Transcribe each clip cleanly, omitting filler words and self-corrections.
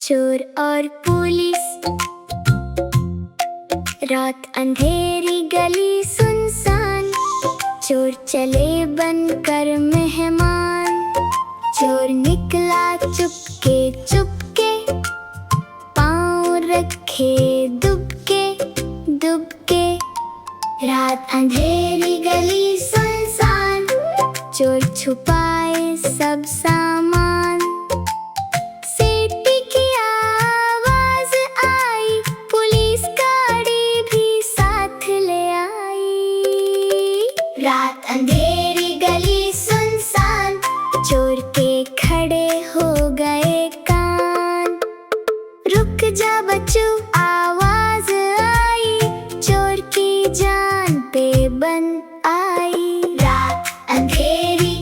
चोर और पुलिस। रात अंधेरी गली सुनसान, चोर चले बनकर मेहमान। चोर निकला चुपके चुपके, पाँव रखे दुबके दुबके। रात अंधेरी गली सुनसान, चोर छुपाए सब सामान। सीटी की आवाज आई, पुलिस गाड़ी भी साथ ले आई। रात अंधेरी गली सुनसान, चोर के खड़े हो गए कान। रुक जा बच्चू, आवाज आई, चोर की जान पे बन आई। रात अंधेरी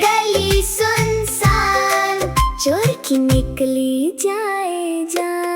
गली सुनसान, चोर की निकली जाए जान।